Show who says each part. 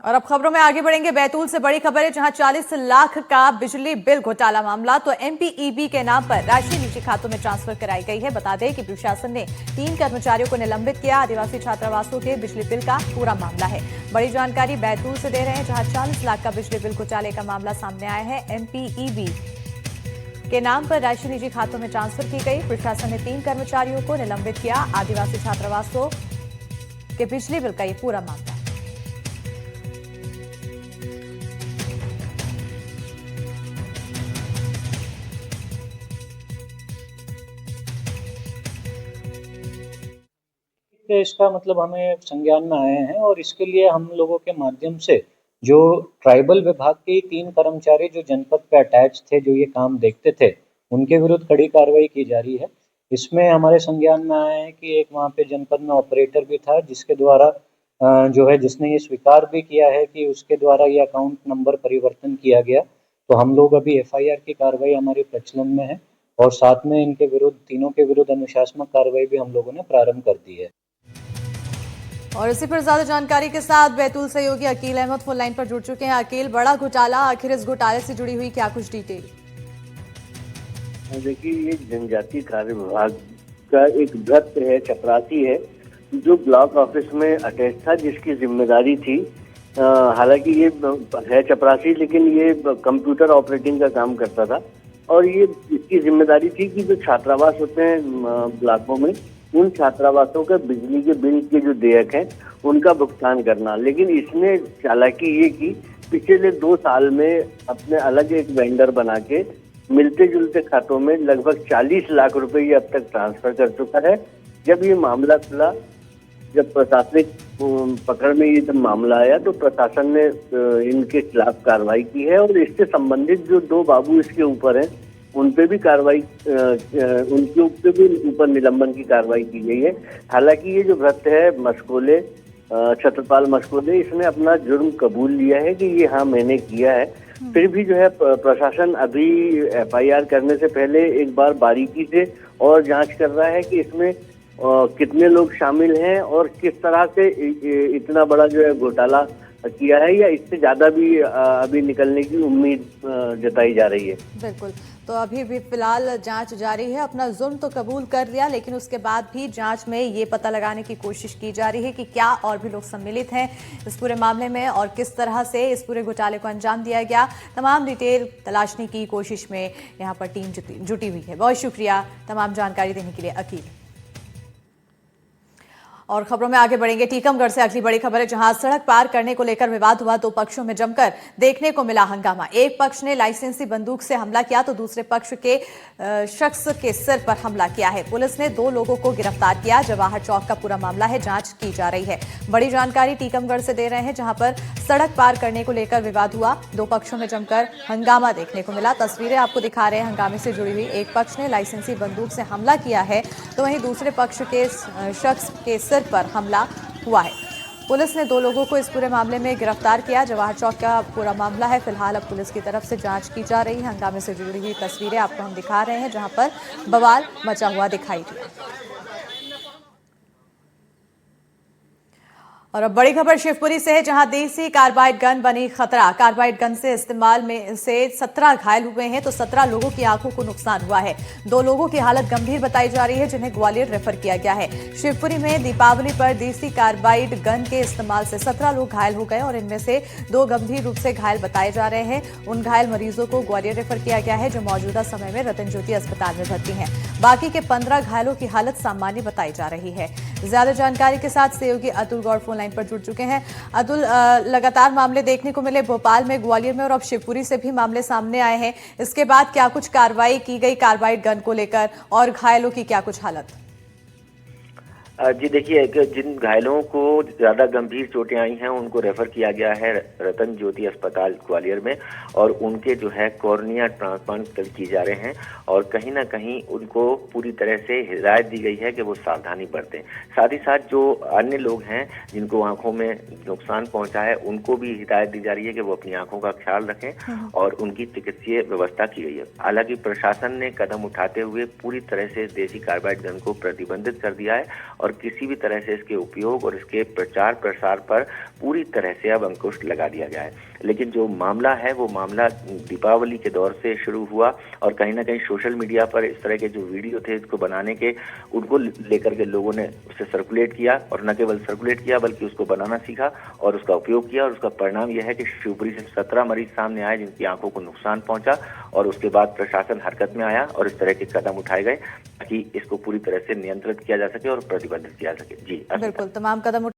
Speaker 1: और अब खबरों में आगे बढ़ेंगे। बैतूल से बड़ी खबर है, जहां 40 लाख का बिजली बिल घोटाला मामला तो एमपीईबी के नाम पर राशि निजी खातों में ट्रांसफर कराई गई है। बता दें कि प्रशासन ने 3 कर्मचारियों को निलंबित किया। आदिवासी छात्रावासों के बिजली बिल का पूरा मामला है। बड़ी जानकारी बैतूल से दे रहे हैं, जहां 40 लाख का बिजली बिल घोटाले का मामला सामने आया है। एमपीईबी के नाम पर राशि निजी खातों में ट्रांसफर की गई। प्रशासन ने 3 कर्मचारियों को निलंबित किया। आदिवासी छात्रावासों के बिजली बिल का ये पूरा मामला।
Speaker 2: इसका मतलब हमें संज्ञान में आए हैं और इसके लिए हम लोगों के माध्यम से जो ट्राइबल विभाग के 3 कर्मचारी जो जनपद पे अटैच थे, जो ये काम देखते थे, उनके विरुद्ध कड़ी कार्रवाई की जा रही है। इसमें हमारे संज्ञान में आया है कि एक वहाँ पे जनपद में ऑपरेटर भी था, जिसके द्वारा जो है जिसने ये स्वीकार भी किया है कि उसके द्वारा ये अकाउंट नंबर परिवर्तन किया गया। तो हम लोग अभी एफआईआर की कार्रवाई हमारे प्रचलन में है और साथ में इनके विरुद्ध, तीनों के विरुद्ध अनुशासनात्मक कार्रवाई भी हम लोगों ने प्रारंभ कर दी है।
Speaker 1: और इसी पर ज्यादा जानकारी के साथ बैतूल सहयोगी अकील अहमद फोन लाइन पर जुड़ चुके हैं। अकील, बड़ा घोटाला, आखिर इस घोटाले से जुड़ी हुई क्या कुछ डिटेल?
Speaker 3: देखिए, ये जनजातीय कार्य विभाग का एक भ्रष्ट है, चपरासी है, जो ब्लॉक ऑफिस में अटैच था, जिसकी जिम्मेदारी थी, हालांकि ये है चपरासी, लेकिन ये कंप्यूटर ऑपरेटिंग का काम करता था और ये इसकी जिम्मेदारी थी कि जो छात्रावास होते हैं ब्लॉकों में, उन छात्रावासों के बिजली के बिल के जो देयक हैं उनका भुगतान करना। लेकिन इसने चालाकी ये की, पिछले 2 साल में अपने अलग एक वेंडर बना के मिलते जुलते खातों में लगभग 40 लाख रुपए ये अब तक ट्रांसफर कर चुका है। जब ये मामला खुला, जब प्रशासनिक पकड़ में ये जब मामला आया, तो प्रशासन ने इनके खिलाफ कार्रवाई की है और इससे संबंधित जो 2 बाबू इसके ऊपर हैं, उन पे भी कार्रवाई, उनके ऊपर निलंबन की कार्रवाई की गई है। हालांकि ये जो भ्रष्ट है मस्कोले, छत्रपाल मस्कोले, इसने अपना जुर्म कबूल लिया है कि ये हाँ मैंने किया है। फिर भी जो है प्रशासन अभी एफआईआर करने से पहले एक बार बारीकी से और जांच कर रहा है कि इसमें कितने लोग शामिल हैं और किस तरह से इतना बड़ा जो है घोटाला किया है, या इससे ज्यादा भी अभी निकलने की उम्मीद जताई जा रही है।
Speaker 1: बिल्कुल, तो अभी भी फिलहाल जांच जारी है। अपना जुर्म तो कबूल कर लिया, लेकिन उसके बाद भी जांच में ये पता लगाने की कोशिश की जा रही है कि क्या और भी लोग सम्मिलित हैं इस पूरे मामले में और किस तरह से इस पूरे घोटाले को अंजाम दिया गया। तमाम डिटेल तलाशने की कोशिश में यहाँ पर टीम जुटी हुई है। बहुत शुक्रिया तमाम जानकारी देने के लिए अकील। और खबरों में आगे बढ़ेंगे। टीकमगढ़ से अगली बड़ी खबर है, जहां सड़क पार करने को लेकर विवाद हुआ। 2 पक्षों में जमकर देखने को मिला हंगामा। एक पक्ष ने लाइसेंसी बंदूक से हमला किया तो दूसरे पक्ष के शख्स के सिर पर हमला किया है। पुलिस ने 2 लोगों को गिरफ्तार किया। जवाहर चौक का पूरा मामला है, जांच की जा रही है। बड़ी जानकारी टीकमगढ़ से दे रहे हैं, जहां पर सड़क पार करने को लेकर विवाद हुआ। 2 पक्षों में जमकर हंगामा देखने को मिला। तस्वीरें आपको दिखा रहे हैं हंगामे से जुड़ी हुई। एक पक्ष ने लाइसेंसी बंदूक से हमला किया है तो वहीं दूसरे पक्ष के शख्स के सिर पर हमला हुआ है। पुलिस ने 2 लोगों को इस पूरे मामले में गिरफ्तार किया। जवाहर चौक का पूरा मामला है। फिलहाल अब पुलिस की तरफ से जांच की जा रही है। हंगामे से जुड़ी हुई तस्वीरें आपको हम दिखा रहे हैं, जहां पर बवाल मचा हुआ दिखाई दिया। और अब बड़ी खबर शिवपुरी से है, जहां देसी कार्बाइड गन बनी खतरा। कार्बाइड गन से इस्तेमाल में से 17 घायल हुए हैं तो 17 लोगों की आंखों को नुकसान हुआ है। 2 लोगों की हालत गंभीर बताई जा रही है, जिन्हें ग्वालियर रेफर किया गया है। शिवपुरी में दीपावली पर देसी कार्बाइड गन के इस्तेमाल से 17 लोग घायल हो गए और इनमें से 2 गंभीर रूप से घायल बताए जा रहे हैं। उन घायल मरीजों को ग्वालियर रेफर किया गया है, जो मौजूदा समय में रतन ज्योति अस्पताल में भर्ती हैं। बाकी के 15 घायलों की हालत सामान्य बताई जा रही है। ज्यादा जानकारी के साथ सहयोगी अतुल गौड़ फोन लाइन पर जुड़ चुके हैं। अतुल, लगातार मामले देखने को मिले भोपाल में, ग्वालियर में और अब शिवपुरी से भी मामले सामने आए हैं। इसके बाद क्या कुछ कार्रवाई की गई कार्बाइड गन को लेकर और घायलों की क्या कुछ हालत?
Speaker 4: जी देखिए, जिन घायलों को ज्यादा गंभीर चोटें आई हैं उनको रेफर किया गया है रतन ज्योति अस्पताल ग्वालियर में और उनके जो है कॉर्निया ट्रांसप्लांट की जा रहे हैं और कहीं ना कहीं उनको पूरी तरह से हिदायत दी गई है कि वो सावधानी बरतें। साथ ही साथ जो अन्य लोग हैं जिनको आंखों में नुकसान पहुंचा है उनको भी हिदायत दी जा रही है कि वो अपनी आंखों का ख्याल रखें और उनकी चिकित्सीय व्यवस्था की गई है। हालांकि प्रशासन ने कदम उठाते हुए पूरी तरह से देसी कार्बाइड गन को प्रतिबंधित कर दिया है और किसी भी तरह से इसके उपयोग और इसके प्रचार प्रसार पर पूरी तरह से अब अंकुश लगा दिया गया है। लेकिन जो मामला है वो मामला दीपावली के दौर से शुरू हुआ और कहीं ना कहीं सोशल मीडिया पर इस तरह के जो वीडियो थे इसको बनाने के, उनको लेकर के लोगों ने उसे सर्कुलेट किया और न केवल सर्कुलेट किया बल्कि उसको बनाना सीखा और उसका उपयोग किया। और उसका परिणाम यह है कि शिवपुरी से 17 मरीज सामने आए जिनकी आंखों को नुकसान पहुंचा और उसके बाद प्रशासन हरकत में आया और इस तरह के कदम उठाए गए ताकि इसको पूरी तरह से नियंत्रित किया जा सके और प्रतिबंधित किया जा सके। जी
Speaker 1: बिल्कुल, तमाम कदम